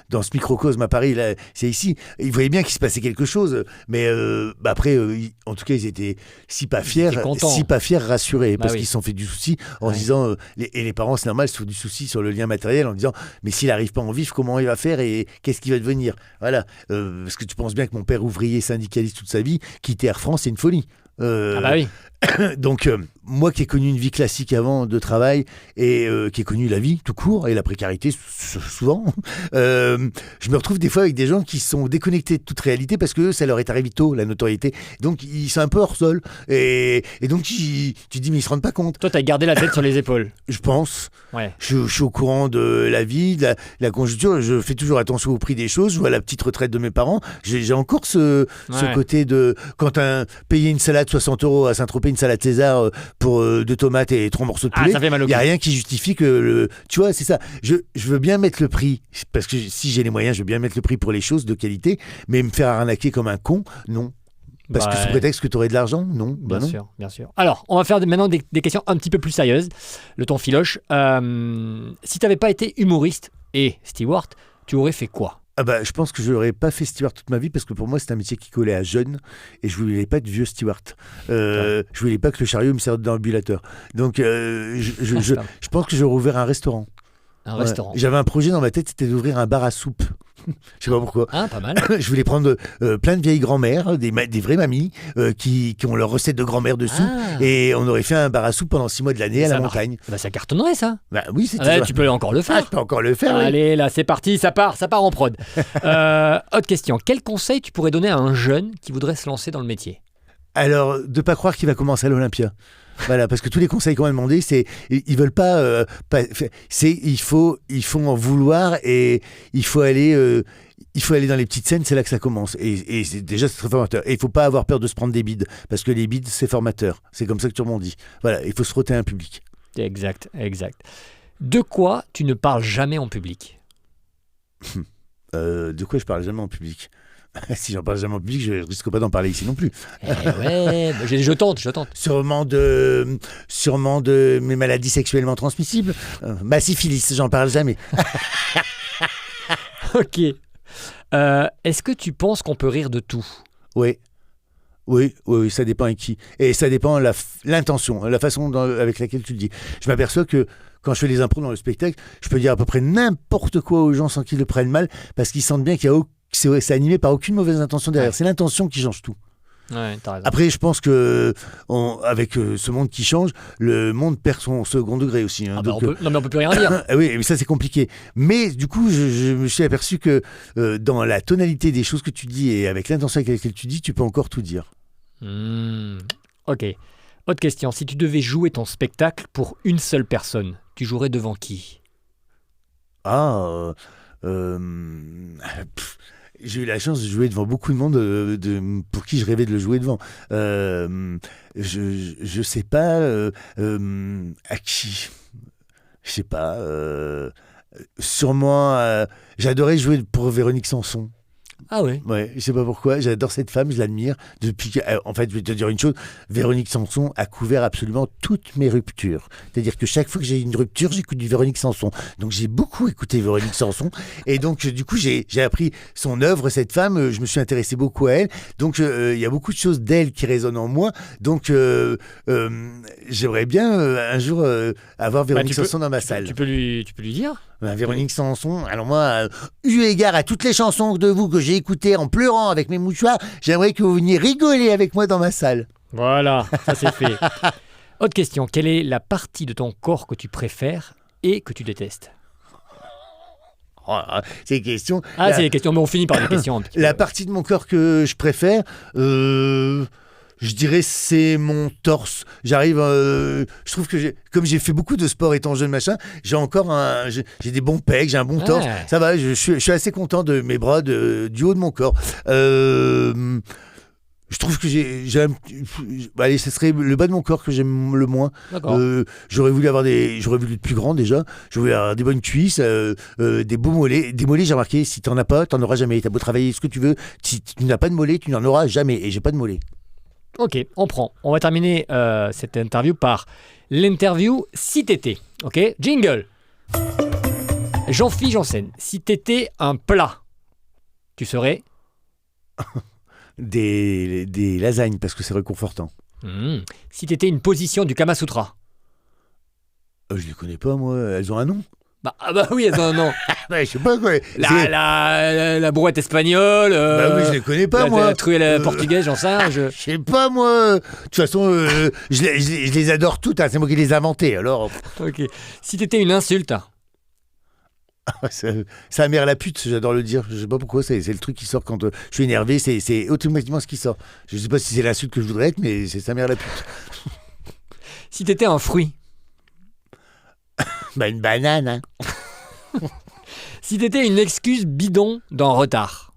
dans ce microcosme à Paris, là, c'est ici. Ils voyaient bien qu'il se passait quelque chose, mais après, en tout cas, ils étaient si pas fiers, rassurés, parce qu'ils se sont fait du souci en disant, et les parents, c'est normal, se font du souci sur le lien matériel en disant, mais s'il n'arrive pas en vivre, comment il va faire et qu'est-ce qu'il va devenir? Voilà, parce que tu penses bien que mon père ouvrier syndicaliste toute sa vie, quitter Air France, c'est une folie. Donc moi qui ai connu une vie classique avant de travail et qui ai connu la vie tout court et la précarité souvent, je me retrouve des fois avec des gens qui sont déconnectés de toute réalité parce que ça leur est arrivé tôt, la notoriété, donc ils sont un peu hors sol et donc tu te dis mais ils se rendent pas compte. Toi t'as gardé la tête sur les épaules. Je pense. Je suis au courant de la vie, de la conjoncture, je fais toujours attention au prix des choses, je vois la petite retraite de mes parents, j'ai encore ce côté de quand payer une salade 60 € à Saint-Tropez, une salade César pour 2 tomates et 3 morceaux de poulet, il n'y a rien qui justifie que tu vois, c'est ça. Je veux bien mettre le prix, parce que si j'ai les moyens, je veux bien mettre le prix pour les choses de qualité, mais me faire arnaquer comme un con, non. Parce que sous prétexte que tu aurais de l'argent, non. Bien sûr. Alors, on va faire maintenant des questions un petit peu plus sérieuses. Le temps filoche. Si tu n'avais pas été humoriste et steward, tu aurais fait quoi? Je pense que je n'aurais pas fait steward toute ma vie parce que pour moi c'est un métier qui collait à jeune et je voulais pas être vieux steward. Je voulais pas que le chariot me serve d'ambulateur. Donc je pense que j'aurais ouvert un restaurant. J'avais un projet dans ma tête, c'était d'ouvrir un bar à soupe. Je sais pas pourquoi. Pas mal. Je voulais prendre plein de vieilles grand-mères, des vraies mamies qui ont leur recette de grand-mère de soupe et on aurait fait un bar à soupe pendant 6 mois de l'année à la montagne. Ça cartonnerait ça. Oui, c'est tu peux encore le faire. Je peux encore le faire. Allez, là c'est parti, ça part en prod. Autre question, quel conseil tu pourrais donner à un jeune qui voudrait se lancer dans le métier? Alors, de pas croire qu'il va commencer à l'Olympia. Voilà, parce que tous les conseils qu'on m'a demandé, c'est ils veulent pas, il faut en vouloir et il faut aller dans les petites scènes, c'est là que ça commence et c'est très formateur. Et il faut pas avoir peur de se prendre des bides parce que les bides c'est formateur. C'est comme ça que tu rebondis. Voilà, il faut se frotter à un public. Exact. De quoi tu ne parles jamais en public? De quoi je parle jamais en public? Si j'en parle jamais en public, je risque pas d'en parler ici non plus. Je tente. Sûrement de mes maladies sexuellement transmissibles. Ma syphilis, j'en parle jamais. Ok. Est-ce que tu penses qu'on peut rire de tout? Oui, ça dépend avec qui. Et ça dépend l'intention, la façon avec laquelle tu le dis. Je m'aperçois que quand je fais les impros dans le spectacle, je peux dire à peu près n'importe quoi aux gens sans qu'ils le prennent mal, parce qu'ils sentent bien qu'il n'y a c'est animé par aucune mauvaise intention derrière. Ouais. C'est l'intention qui change tout. Ouais, t'as raison. Après, je pense que avec ce monde qui change, le monde perd son second degré aussi. Hein. Ah bah, Donc, non, mais on peut plus rien dire. oui, mais ça c'est compliqué. Mais du coup, je me suis aperçu que dans la tonalité des choses que tu dis et avec l'intention avec laquelle tu dis, tu peux encore tout dire. Ok. Autre question. Si tu devais jouer ton spectacle pour une seule personne, tu jouerais devant qui? Ah, j'ai eu la chance de jouer devant beaucoup de monde pour qui je rêvais de le jouer devant. Je sais pas à qui. Je sais pas. Sûrement, j'adorais jouer pour Véronique Sanson. Ah ouais. Ouais, je sais pas pourquoi, j'adore cette femme, je l'admire. En fait, je vais te dire une chose, Véronique Sanson a couvert absolument toutes mes ruptures. C'est-à-dire que chaque fois que j'ai une rupture, j'écoute du Véronique Sanson. Donc j'ai beaucoup écouté Véronique Sanson. Et donc, du coup, j'ai appris son œuvre, cette femme, je me suis intéressé beaucoup à elle. Donc, il y a beaucoup de choses d'elle qui résonnent en moi. Donc, j'aimerais bien un jour avoir Véronique Sanson dans ma salle. Tu peux lui dire. Véronique Sanson, alors moi, eu égard à toutes les chansons de vous que j'ai écoutées en pleurant avec mes mouchoirs, j'aimerais que vous veniez rigoler avec moi dans ma salle. Voilà, ça c'est fait. Autre question, quelle est la partie de ton corps que tu préfères et que tu détestes? C'est une question. C'est les questions, mais on finit par les questions. La partie de mon corps que je préfère, je dirais c'est mon torse. J'arrive, je trouve que comme j'ai fait beaucoup de sport étant jeune machin, j'ai des bons pecs, j'ai un bon torse. Ça va, je suis assez content de mes bras, du haut de mon corps. Je trouve que allez, ce serait le bas de mon corps que j'aime le moins. J'aurais voulu être plus grand déjà. J'aurais voulu avoir des bonnes cuisses, des beaux mollets. Des mollets, j'ai remarqué, si t'en as pas, t'en auras jamais. T'as beau travailler ce que tu veux, si tu n'as pas de mollets, tu n'en auras jamais. Et j'ai pas de mollets. Ok, on prend. On va terminer cette interview par l'interview si t'étais. Ok, jingle. Jean-Philippe Janssen, si t'étais un plat, tu serais des lasagnes parce que c'est réconfortant. Si t'étais une position du Kama Sutra. Je les connais pas moi, elles ont un nom. Bah oui, elles ont un nom. Je sais pas quoi. La brouette espagnole. Oui, je les connais pas moi. La truelle portugaise, j'en sais rien. Je sais pas moi. De toute façon, je les adore toutes. Hein. C'est moi qui les ai inventées. Alors. Ok. Si t'étais une insulte. Sa mère la pute, j'adore le dire. Je sais pas pourquoi. C'est le truc qui sort quand je suis énervé. C'est automatiquement ce qui sort. Je sais pas si c'est l'insulte que je voudrais être, mais c'est sa mère la pute. Si t'étais un fruit. Une banane. Hein. Si t'étais une excuse bidon d'un retard.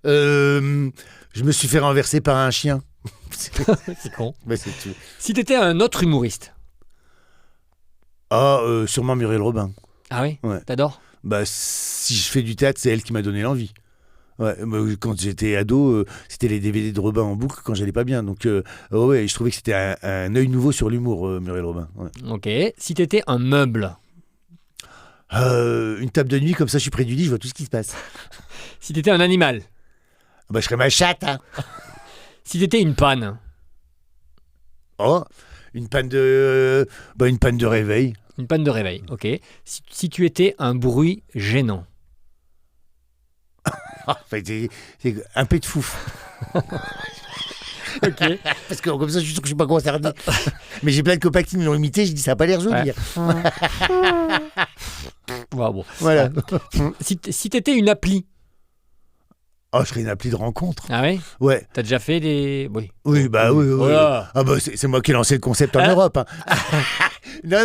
Je me suis fait renverser par un chien. C'est con. C'est tout. Si t'étais un autre humoriste. Sûrement Muriel Robin. Ah oui, ouais. T'adores? Si je fais du théâtre, c'est elle qui m'a donné l'envie. Ouais, quand j'étais ado, c'était les DVD de Robin en boucle quand j'allais pas bien. Donc, je trouvais que c'était un œil nouveau sur l'humour, Muriel Robin. Ouais. Ok. Si t'étais un meuble. Une table de nuit, comme ça je suis près du lit, je vois tout ce qui se passe. Si t'étais un animal. Je serais ma chatte. Hein. Si t'étais une panne. Une panne de réveil. Une panne de réveil, ok. Si tu étais un bruit gênant. C'est un pet de fouf. Ok. Parce que comme ça, je suis sûr que je suis pas concerné. Mais j'ai plein de copains qui me l'ont imité, je dis ça a pas l'air joli. Ouais. Bon. Voilà. Si t'étais une appli. Je serais une appli de rencontre. Ah ouais? Ouais. T'as déjà fait des... Oui. Oui, oui. Voilà. C'est moi qui ai lancé le concept en Europe. Hein. Non,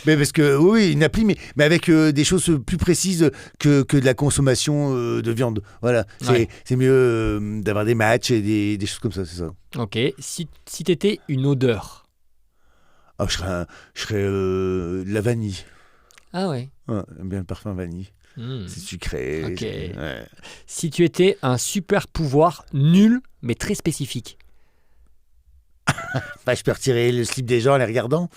mais parce que, oui, une appli, mais avec des choses plus précises que de la consommation de viande. Voilà. C'est mieux d'avoir des matchs et des choses comme ça, c'est ça. Ok. Si t'étais une odeur. Je serais la vanille. Ah ouais? Ouais, j'aime bien le parfum vanille. C'est sucré. Ok. Ouais. Si tu étais un super pouvoir nul, mais très spécifique. Je peux retirer le slip des gens en les regardant.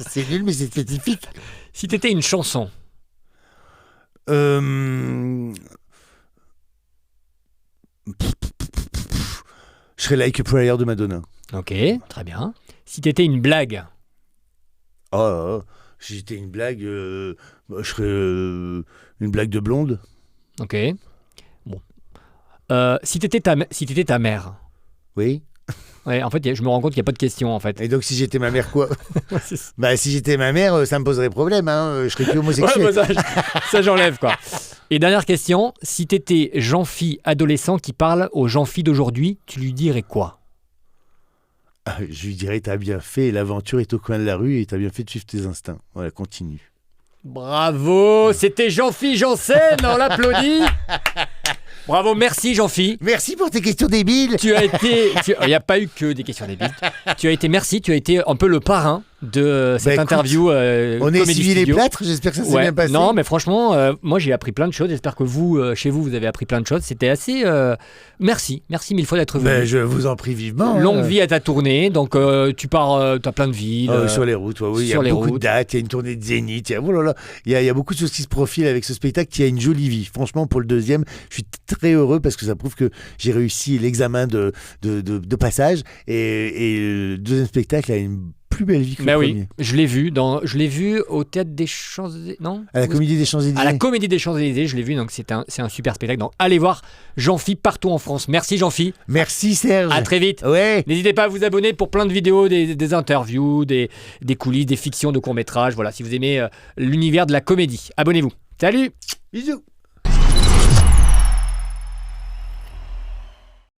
C'est nul, mais c'est spécifique. Si tu étais une chanson. Je serais Like a Prayer de Madonna. Ok, très bien. Si tu étais une blague. Je Si j'étais une blague, je serais une blague de blonde. Ok. Bon. Si t'étais ta mère. Oui. Ouais, en fait, je me rends compte qu'il n'y a pas de question, en fait. Et donc, si j'étais ma mère, quoi? Bah, si j'étais ma mère, ça me poserait problème. Je serais plus homosexuel. Ouais, bah, ça j'enlève, quoi. Et dernière question, si t'étais Jean-Phi adolescent qui parle aux Jean-Phi d'aujourd'hui, tu lui dirais quoi? Je lui dirais, t'as bien fait, l'aventure est au coin de la rue et t'as bien fait de suivre tes instincts. Voilà, continue. Bravo, c'était Jean-Phi Janssen, on l'applaudit. Bravo, merci Jean-Phi. Merci pour tes questions débiles. Il n'y a pas eu que des questions débiles. Tu as été un peu le parrain de cette interview. On est suivi les plâtres, j'espère que ça s'est bien passé. Non, mais franchement, moi j'ai appris plein de choses. J'espère que vous, chez vous, vous avez appris plein de choses. C'était assez... Merci mille fois d'être venu. Je vous en prie vivement. Longue vie à ta tournée. Donc tu pars, tu as plein de villes. Sur les routes, oui. Il y a beaucoup de dates, il y a une tournée de Zénith. Il y a beaucoup de choses qui se profilent avec ce spectacle qui a une jolie vie. Franchement, pour le deuxième, je suis très heureux parce que ça prouve que j'ai réussi l'examen de passage. Et le deuxième spectacle a une plus belle vie que le premier. Oui, je l'ai vu au Théâtre des Champs-Élysées, non? À la Comédie des Champs-Élysées. À la Comédie des Champs-Élysées, je l'ai vu, donc c'est un super spectacle. Donc allez voir Jean-Phi partout en France. Merci Jean-Phi. Merci Serge. À très vite. Ouais. N'hésitez pas à vous abonner pour plein de vidéos, des interviews, des coulisses, des fictions de courts-métrages. Voilà, si vous aimez l'univers de la comédie. Abonnez-vous. Salut. Bisous.